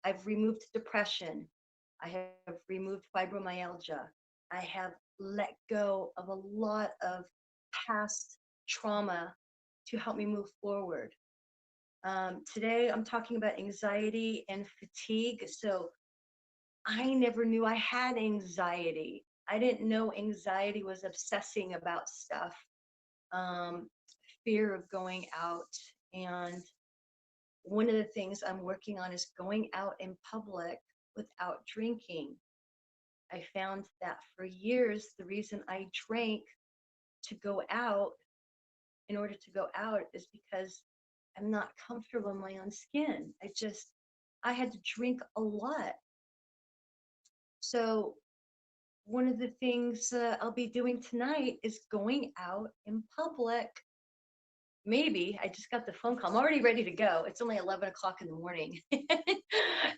I've removed depression. I have removed fibromyalgia. I have let go of a lot of past trauma to help me move forward. Today, I'm talking about anxiety and fatigue. So I never knew I had anxiety. I didn't know anxiety was obsessing about stuff, um, fear of going out. And one of the things I'm working on is going out in public without drinking. I found that for years, the reason I drank to go out, in order to go out, is because I'm not comfortable in my own skin. I had to drink a lot. So one of the things I'll be doing tonight is going out in public. Maybe I just got the phone call. I'm already ready to go. It's only 11 o'clock in the morning.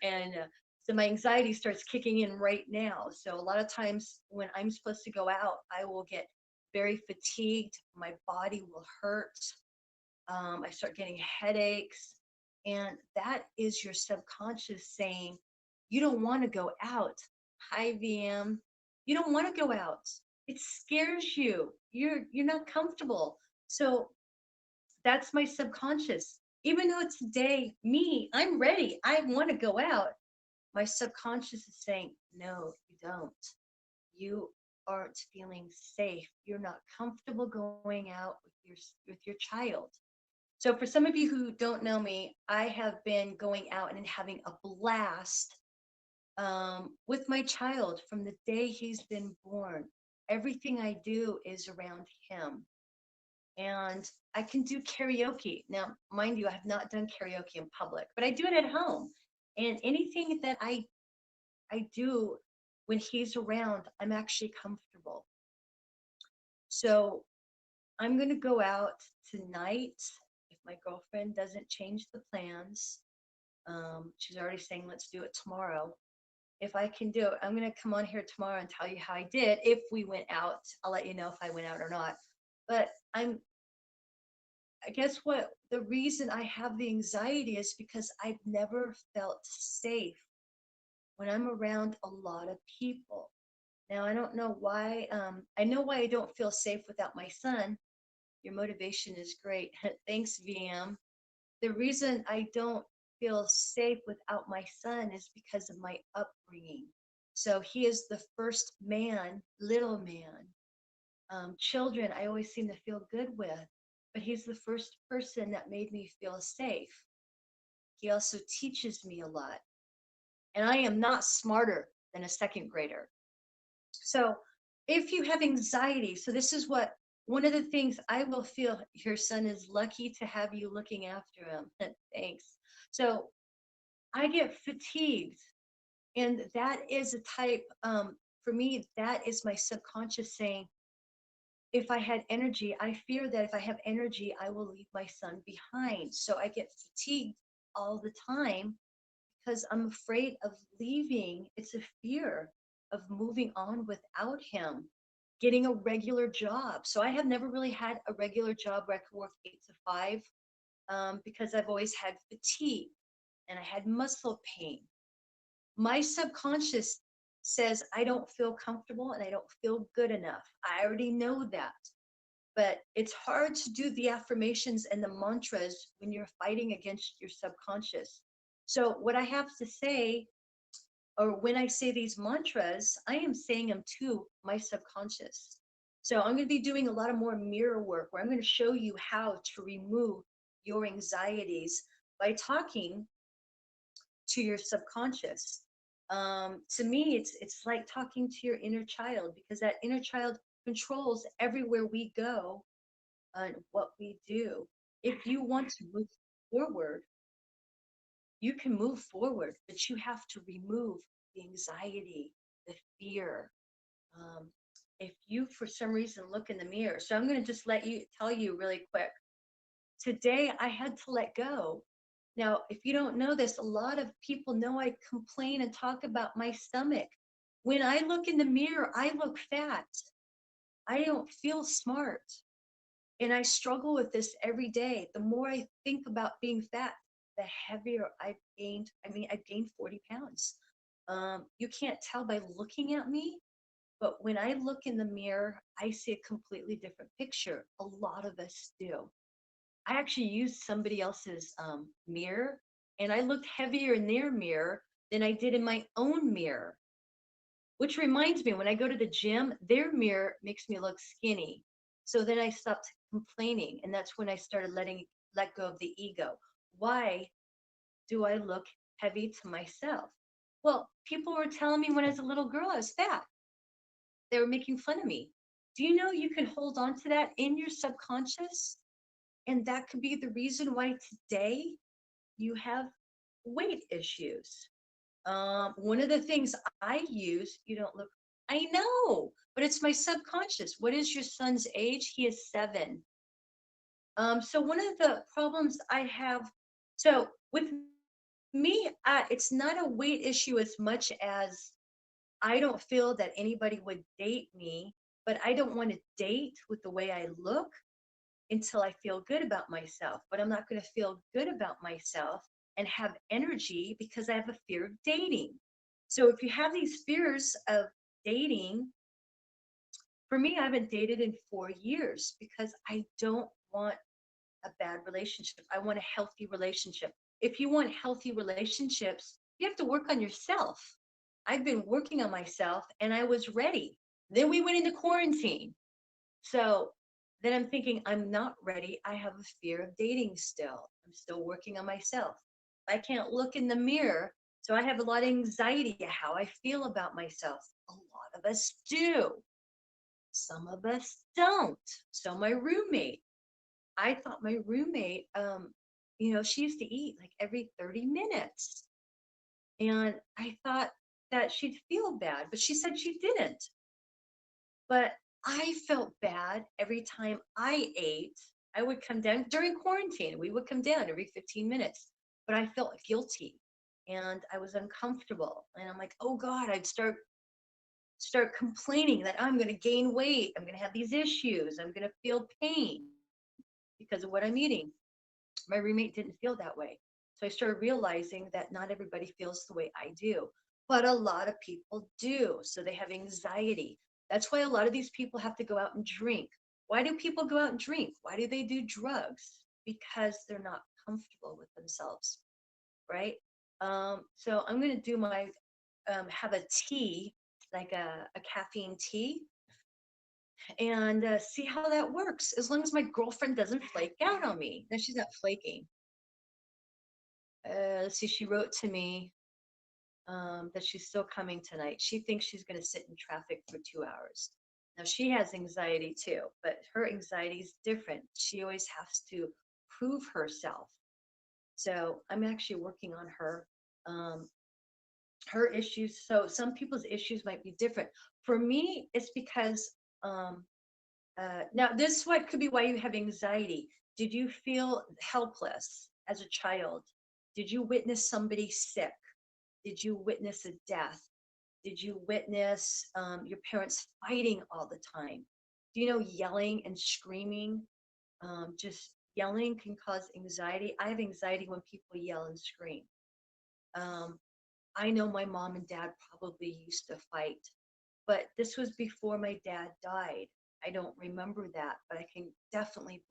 And so my anxiety starts kicking in right now. So a lot of times when I'm supposed to go out, I will get very fatigued. My body will hurt. I start getting headaches. And that is your subconscious saying, you don't want to go out. Hi, VM. You don't want to go out. It scares you. You're not comfortable. So that's my subconscious. Even though today, me, I'm ready. I want to go out. My subconscious is saying, no, you don't. You aren't feeling safe. You're not comfortable going out with your child. So for some of you who don't know me, I have been going out and having a blast with my child from the day he's been born. Everything I do is around him. And I can do karaoke. Now, mind you, I have not done karaoke in public, but I do it at home. And anything that I do when he's around, I'm actually comfortable. So I'm going to go out tonight if my girlfriend doesn't change the plans. She's already saying, let's do it tomorrow. If I can do it, I'm going to come on here tomorrow and tell you how I did. If we went out, I'll let you know if I went out or not. But I guess what the reason I have the anxiety is because I've never felt safe when I'm around a lot of people. Now, I don't know why. I know why I don't feel safe without my son. Your motivation is great. Thanks, VM. The reason I don't feel safe without my son is because of my upbringing. So he is the first man, little man. Children, I always seem to feel good with, but he's the first person that made me feel safe. He also teaches me a lot, and I am not smarter than a second grader. So if you have anxiety, so this is what one of the things I will feel, your son is lucky to have you looking after him. Thanks. So I get fatigued, and that is a type, for me, that is my subconscious saying, if I had energy, I fear that if I have energy, I will leave my son behind. So I get fatigued all the time because I'm afraid of leaving. It's a fear of moving on without him, getting a regular job. So I have never really had a regular job where I could work 8 to 5, because I've always had fatigue and I had muscle pain. My subconscious says I don't feel comfortable and I don't feel good enough. I already know that. But it's hard to do the affirmations and the mantras when you're fighting against your subconscious. So, what I have to say, or when I say these mantras, I am saying them to my subconscious. So, I'm going to be doing a lot of more mirror work where I'm going to show you how to remove your anxieties by talking to your subconscious. To me, it's like talking to your inner child, because that inner child controls everywhere we go and what we do. If you want to move forward, you can move forward, but you have to remove the anxiety, the fear. Um, if you, for some reason, look in the mirror, so I'm going to just let you tell you really quick. Today, I had to let go. Now, if you don't know this, a lot of people know I complain and talk about my stomach. When I look in the mirror, I look fat. I don't feel smart. And I struggle with this every day. The more I think about being fat, the heavier I've gained. I mean, I've gained 40 pounds. You can't tell by looking at me, but when I look in the mirror, I see a completely different picture. A lot of us do. I actually used somebody else's mirror, and I looked heavier in their mirror than I did in my own mirror. Which reminds me, when I go to the gym, their mirror makes me look skinny. So then I stopped complaining, and that's when I started let go of the ego. Why do I look heavy to myself? Well, people were telling me when I was a little girl I was fat. They were making fun of me. Do you know you can hold on to that in your subconscious? And that could be the reason why today you have weight issues. One of the things I use, you don't look, I know, but it's my subconscious. What is your son's age? He is 7. So one of the problems I have, so with me, it's not a weight issue as much as I don't feel that anybody would date me, but I don't want to date with the way I look until I feel good about myself. But I'm not going to feel good about myself and have energy because I have a fear of dating. So if you have these fears of dating, for me, I haven't dated in 4 years because I don't want a bad relationship. I want a healthy relationship. If you want healthy relationships, you have to work on yourself. I've been working on myself and I was ready. Then we went into quarantine. So then I'm thinking, I'm not ready. I have a fear of dating still. I'm still working on myself. I can't look in the mirror. So I have a lot of anxiety how I feel about myself. A lot of us do. Some of us don't. So my roommate, I thought my roommate, she used to eat like every 30 minutes. And I thought that she'd feel bad, but she said she didn't. But I felt bad every time I ate. I would come down during quarantine. We would come down every 15 minutes, but I felt guilty and I was uncomfortable. And I'm like, oh God, I'd start complaining that I'm going to gain weight. I'm going to have these issues. I'm going to feel pain because of what I'm eating. My roommate didn't feel that way. So I started realizing that not everybody feels the way I do, but a lot of people do. So they have anxiety. That's why a lot of these people have to go out and drink. Why do people go out and drink? Why do they do drugs? Because they're not comfortable with themselves, right? So I'm going to do have a tea, like a caffeine tea, and see how that works. As long as my girlfriend doesn't flake out on me. No, she's not flaking. Let's see, she wrote to me that she's still coming tonight. She thinks she's going to sit in traffic for 2 hours. Now, she has anxiety too, but her anxiety is different. She always has to prove herself. So I'm actually working on um, her issues. So some people's issues might be different. For me, it's because now this is what could be why you have anxiety. Did you feel helpless as a child? Did you witness somebody sick? Did you witness a death? Did you witness your parents fighting all the time? Do you know yelling and screaming? Just yelling can cause anxiety. I have anxiety when people yell and scream. Um, I know my mom and dad probably used to fight, but this was before my dad died. I don't remember that, but I can definitely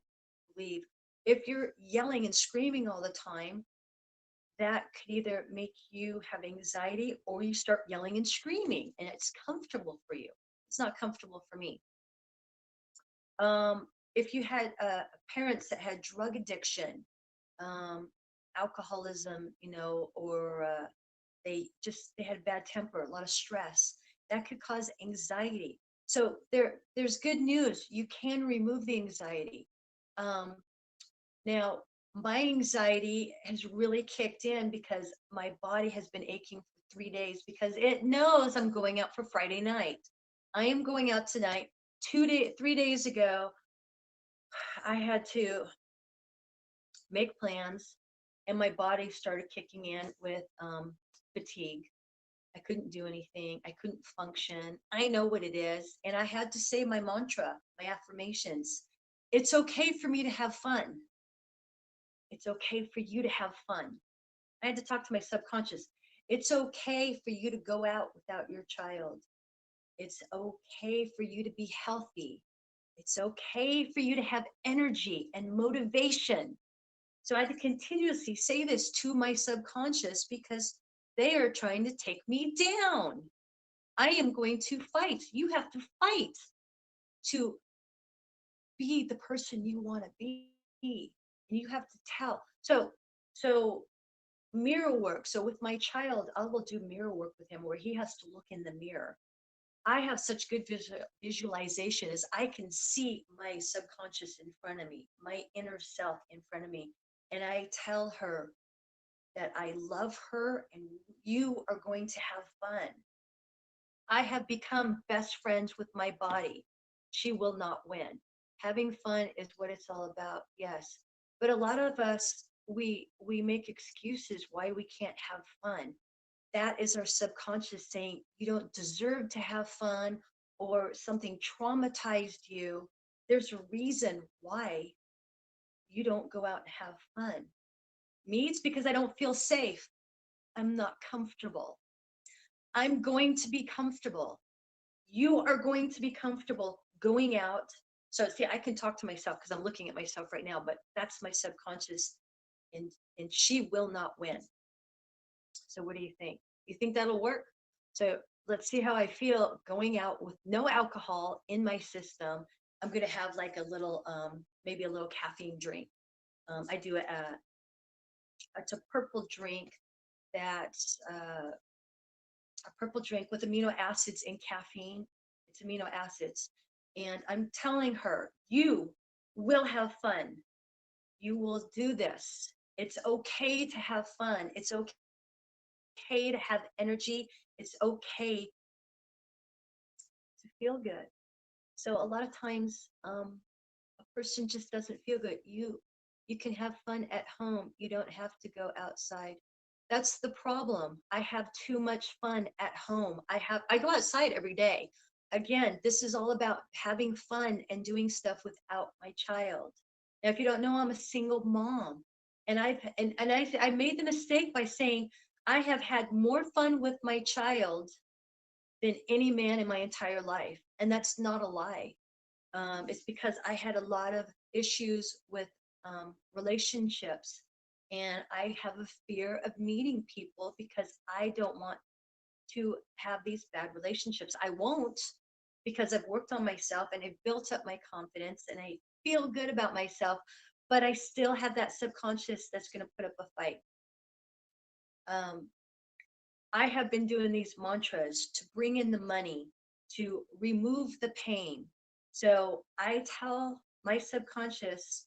believe if you're yelling and screaming all the time, that could either make you have anxiety or you start yelling and screaming and it's comfortable for you. It's not comfortable for me. If you had parents that had drug addiction, um, alcoholism, or they had bad temper, a lot of stress, that could cause anxiety. So there's good news. You can remove the anxiety. Um, Now, my anxiety has really kicked in because my body has been aching for 3 days because it knows I'm going out for Friday night. I am going out tonight. 3 days ago, I had to make plans and my body started kicking in with fatigue. I couldn't do anything. I couldn't function. I know what it is. And I had to say my mantra, my affirmations. It's okay for me to have fun. It's okay for you to have fun. I had to talk to my subconscious. It's okay for you to go out without your child. It's okay for you to be healthy. It's okay for you to have energy and motivation. So I had to continuously say this to my subconscious because they are trying to take me down. I am going to fight. You have to fight to be the person you want to be. And you have to tell. So mirror work. So with my child, I will do mirror work with him where he has to look in the mirror. I have such good visualization as I can see my subconscious in front of me, my inner self in front of me. And I tell her that I love her and you are going to have fun. I have become best friends with my body. She will not win. Having fun is what it's all about. Yes. But a lot of us we make excuses why we can't have fun. That is our subconscious saying you don't deserve to have fun or something traumatized you. There's a reason why you don't go out and have fun. Me, it's because I don't feel safe. I'm not comfortable. I'm going to be comfortable. You are going to be comfortable going out. So see, I can talk to myself because I'm looking at myself right now, but that's my subconscious, and and she will not win. So what do you think? You think that'll work? So let's see how I feel going out with no alcohol in my system. I'm gonna have like a little, maybe a little caffeine drink. I do it's a purple drink that's a purple drink with amino acids and caffeine. It's amino acids, and I'm telling her, you will have fun. You will do this. It's okay to have fun. It's okay to have energy. It's okay to feel good. So a lot of times, a person just doesn't feel good. You can have fun at home. You don't have to go outside. That's the problem. I have too much fun at home. I go outside every day. Again, this is all about having fun and doing stuff without my child. Now, if you don't know, I'm a single mom. And I made the mistake by saying I have had more fun with my child than any man in my entire life. And that's not a lie. It's because I had a lot of issues with relationships. And I have a fear of meeting people because I don't want to have these bad relationships. I won't because I've worked on myself and I've built up my confidence and I feel good about myself, but I still have that subconscious that's going to put up a fight. Um, I have been doing these mantras to bring in the money, to remove the pain. So I tell my subconscious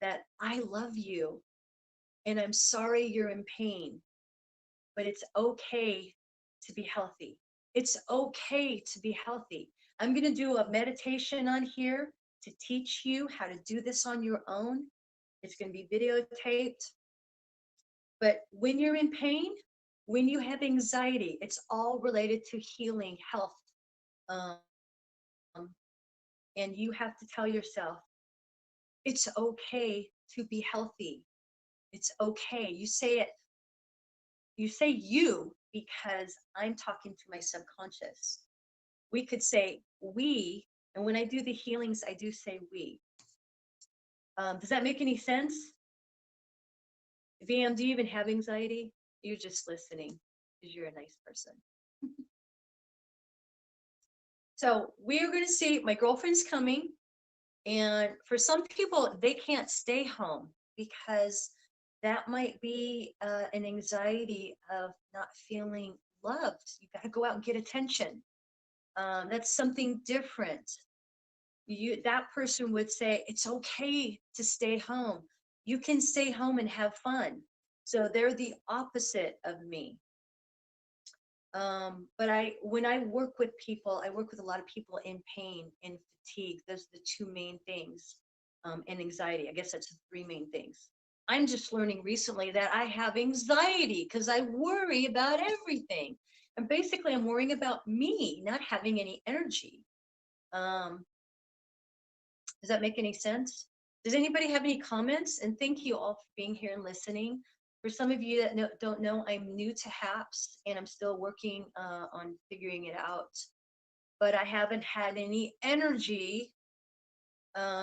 that I love you and I'm sorry you're in pain, but it's okay to be healthy. It's okay to be healthy. I'm going to do a meditation on here to teach you how to do this on your own. It's going to be videotaped. But when you're in pain, when you have anxiety, it's all related to healing, health. Um, and you have to tell yourself, it's okay to be healthy. It's okay. You say you because I'm talking to my subconscious. We could say we, and when I do the healings, I do say we. Does that make any sense? VM, do you even have anxiety? You're just listening because you're a nice person. So we're going to see my girlfriend's coming. And for some people, they can't stay home because that might be an anxiety of not feeling loved. You got to go out and get attention. That's something different. That person would say it's okay to stay home. You can stay home and have fun. So they're the opposite of me. But when I work with people, I work with a lot of people in pain and fatigue. Those are the two main things, and anxiety. I guess that's the three main things. I'm just learning recently that I have anxiety because I worry about everything. And basically, I'm worrying about me not having any energy. Um, does that make any sense? Does anybody have any comments? And thank you all for being here and listening. For some of you that don't know, I'm new to HAPS and I'm still working on figuring it out. But I haven't had any energy.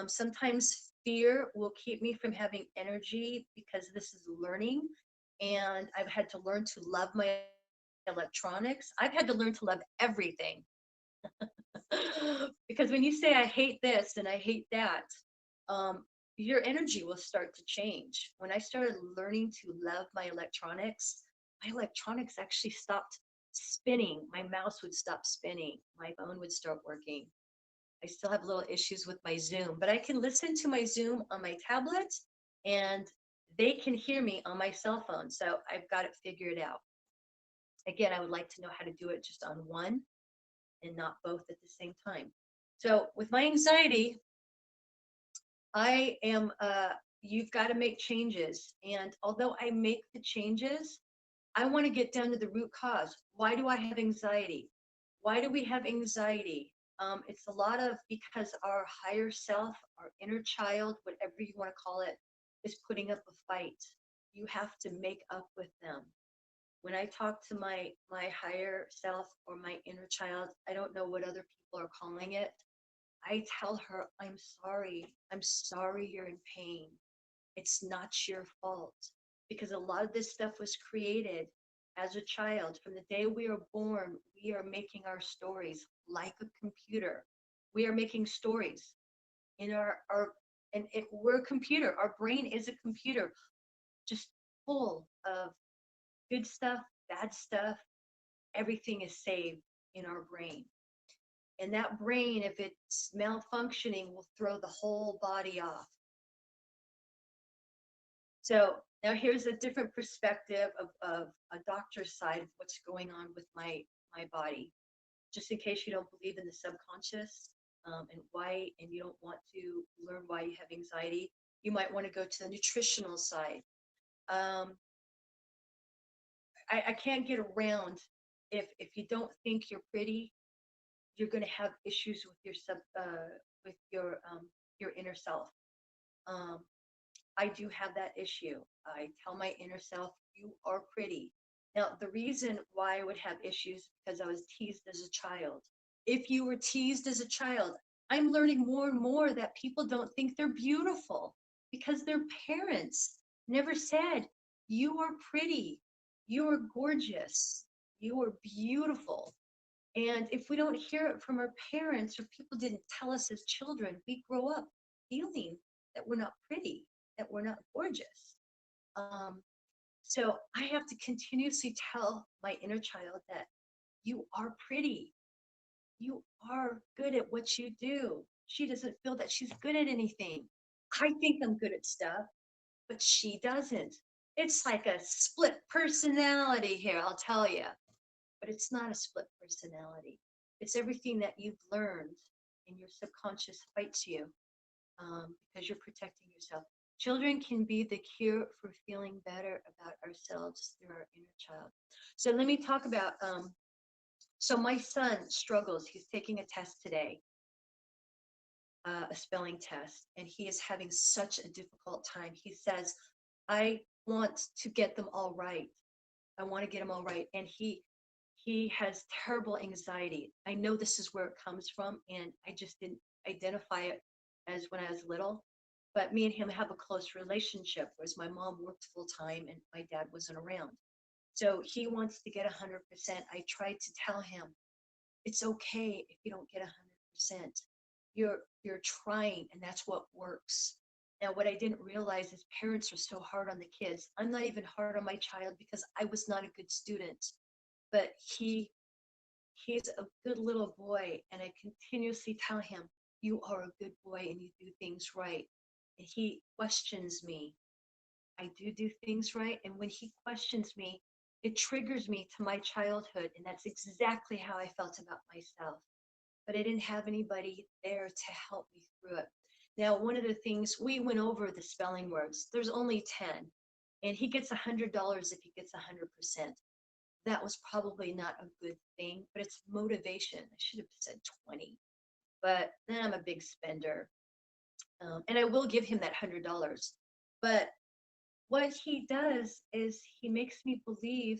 Sometimes fear will keep me from having energy because this is learning. And I've had to learn to love my electronics. I've had to learn to love everything. Because when you say I hate this and I hate that, um, your energy will start to change. When I started learning to love my electronics actually stopped spinning. My mouse would stop spinning. My phone would start working. I still have little issues with my Zoom, but I can listen to my Zoom on my tablet and they can hear me on my cell phone. So I've got it figured out. Again, I would like to know how to do it just on one and not both at the same time. So with my anxiety, I am you've got to make changes. And although I make the changes, I want to get down to the root cause. Why do I have anxiety? Why do we have anxiety? It's a lot of because our higher self, our inner child, whatever you want to call it, is putting up a fight. You have to make up with them. When I talk to my higher self or my inner child, I don't know what other people are calling it. I tell her, I'm sorry you're in pain. It's not your fault. Because a lot of this stuff was created as a child. From the day we are born, we are making our stories like a computer. We are making stories in our and we're a computer. Our brain is a computer, just full of good stuff, bad stuff. Everything is saved in our brain. And that brain, if it's malfunctioning, will throw the whole body off. So now here's a different perspective of a doctor's side of what's going on with my body. Just in case you don't believe in the subconscious and why, and you don't want to learn why you have anxiety, you might want to go to the nutritional side. Um, I can't get around if you don't think you're pretty, you're going to have issues with with your inner self. Um, I do have that issue. I tell my inner self, you are pretty. Now, the reason why I would have issues because I was teased as a child. If you were teased as a child, I'm learning more and more that people don't think they're beautiful because their parents never said, you are pretty, you are gorgeous, you are beautiful. And if we don't hear it from our parents or people didn't tell us as children, we grow up feeling that we're not pretty, that we're not gorgeous. Um, so I have to continuously tell my inner child that you are pretty. You are good at what you do. She doesn't feel that she's good at anything. I think I'm good at stuff, but she doesn't. It's like a split personality here, I'll tell you. But it's not a split personality. It's everything that you've learned and your subconscious fights you because you're protecting yourself. Children can be the cure for feeling better about ourselves through our inner child. So let me talk about. So my son struggles. He's taking a test today, a spelling test, and he is having such a difficult time. He says, "I want to get them all right. I want to get them all right," and he has terrible anxiety. I know this is where it comes from, and I just didn't identify it as when I was little. But me and him have a close relationship, whereas my mom worked full time and my dad wasn't around. So he wants to get 100%. I tried to tell him it's okay if you don't get 100%. You're trying, and that's what works. Now, what I didn't realize is parents are so hard on the kids. I'm not even hard on my child because I was not a good student, but he's a good little boy, and I continuously tell him, you are a good boy and you do things right. And he questions me. I do things right. And when he questions me, it triggers me to my childhood. And that's exactly how I felt about myself. But I didn't have anybody there to help me through it. Now, one of the things we went over the spelling words, there's only 10, and he gets $100 if he gets 100%. That was probably not a good thing, but it's motivation. I should have said 20, but then I'm a big spender. And I will give him that $100. But what he does is he makes me believe,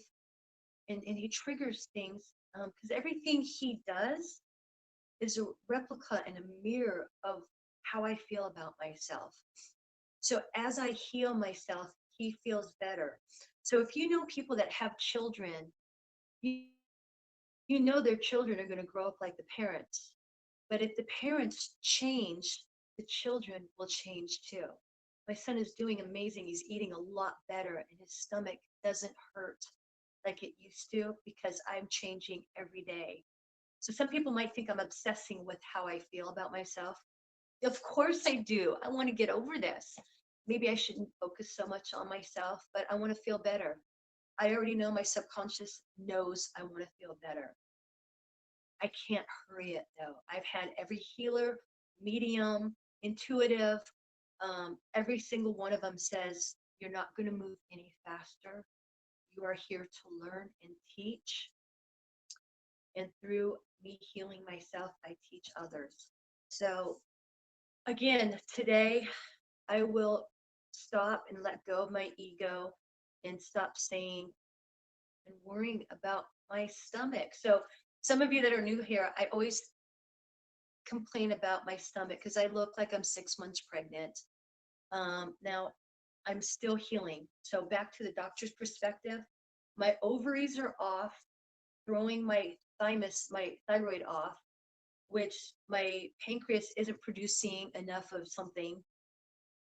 and he triggers things, because everything he does is a replica and a mirror of how I feel about myself. So as I heal myself, he feels better. So if you know people that have children, you, you know their children are going to grow up like the parents. But if the parents change, the children will change too. My son is doing amazing. He's eating a lot better, and his stomach doesn't hurt like it used to because I'm changing every day. So some people might think I'm obsessing with how I feel about myself. Of course I do. I want to get over this. Maybe I shouldn't focus so much on myself, but I want to feel better. I already know my subconscious knows I want to feel better. I can't hurry it though. I've had every healer, medium, intuitive, every single one of them says, you're not going to move any faster. You are here to learn and teach. And through me healing myself, I teach others. So, again, today I will stop and let go of my ego and stop saying and worrying about my stomach. So, some of you that are new here, I always complain about my stomach because I look like I'm 6 months pregnant. Now, I'm still healing. So, back to the doctor's perspective, my ovaries are off, throwing my thymus, my thyroid off, which my pancreas isn't producing enough of something,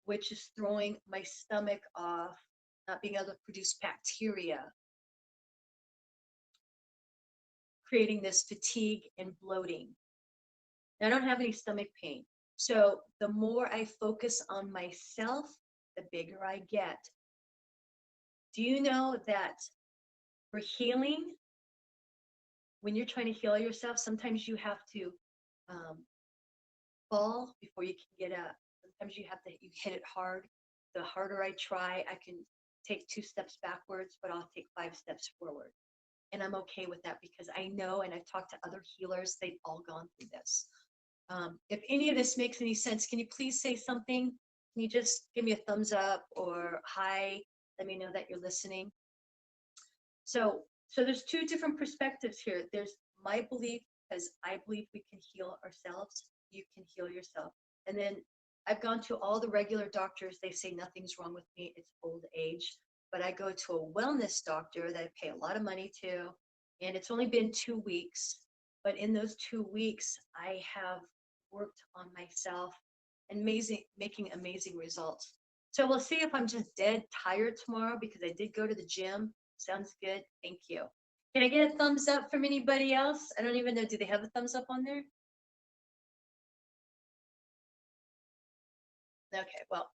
which is throwing my stomach off, not being able to produce bacteria, creating this fatigue and bloating. I don't have any stomach pain. So the more I focus on myself, the bigger I get. Do you know that for healing, when you're trying to heal yourself, sometimes you have to um, fall before you can get up. Sometimes you hit it hard. The harder I try, I can take 2 steps backwards, but I'll take 5 steps forward. And I'm okay with that because I know, and I've talked to other healers, they've all gone through this. If any of this makes any sense, can you please say something? Can you just give me a thumbs up or hi? Let me know that you're listening. So there's two different perspectives here. There's my belief, because I believe we can heal ourselves. You can heal yourself. And then I've gone to all the regular doctors. They say nothing's wrong with me. It's old age. But I go to a wellness doctor that I pay a lot of money to, and it's only been 2 weeks. But in those 2 weeks, I have worked on myself and making amazing results. So we'll see if I'm just dead tired tomorrow because I did go to the gym. Sounds good. Thank you. Can I get a thumbs up from anybody else? I don't even know. Do they have a thumbs up on there? Okay, well,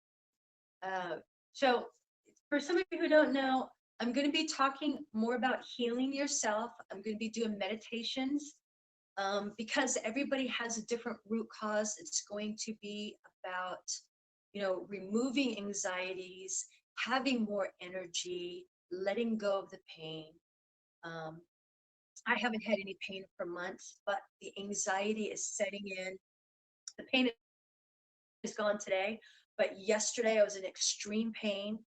so for some of you who don't know, I'm going to be talking more about healing yourself. I'm going to be doing meditations because everybody has a different root cause. It's going to be about, removing anxieties, having more energy, letting go of the pain. Um, I haven't had any pain for months, but the anxiety is setting in. The pain is gone today, but yesterday I was in extreme pain,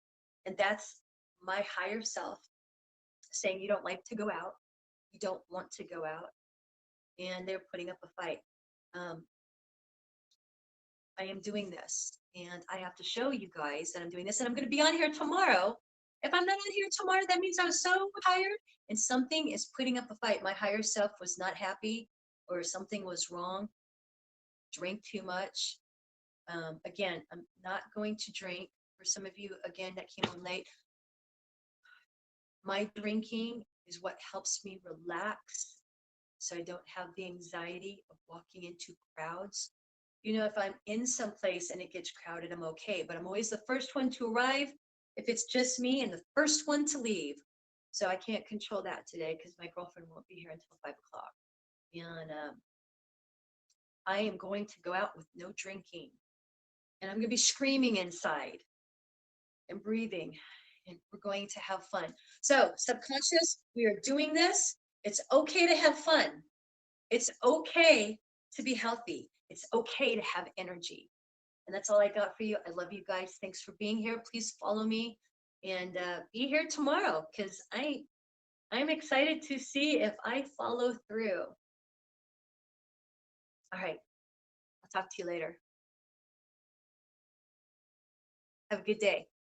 and that's my higher self saying you don't like to go out, you don't want to go out, and they're putting up a fight. Um, I am doing this, and I have to show you guys that I'm doing this, and I'm going to be on here tomorrow. If I'm not on here tomorrow, that means I was so tired, and something is putting up a fight. My higher self was not happy, or something was wrong. Drink too much. Again, I'm not going to drink. For some of you, again, that came on late, my drinking is what helps me relax so I don't have the anxiety of walking into crowds. If I'm in some place and it gets crowded, I'm okay, but I'm always the first one to arrive if it's just me and the first one to leave. So I can't control that today because my girlfriend won't be here until 5 o'clock. And I am going to go out with no drinking. And I'm going to be screaming inside and breathing. And we're going to have fun. So, subconscious, we are doing this. It's okay to have fun. It's okay to be healthy. It's okay to have energy. And that's all I got for you. I love you guys. Thanks for being here. Please follow me and be here tomorrow because I'm excited to see if I follow through. All right. I'll talk to you later. Have a good day.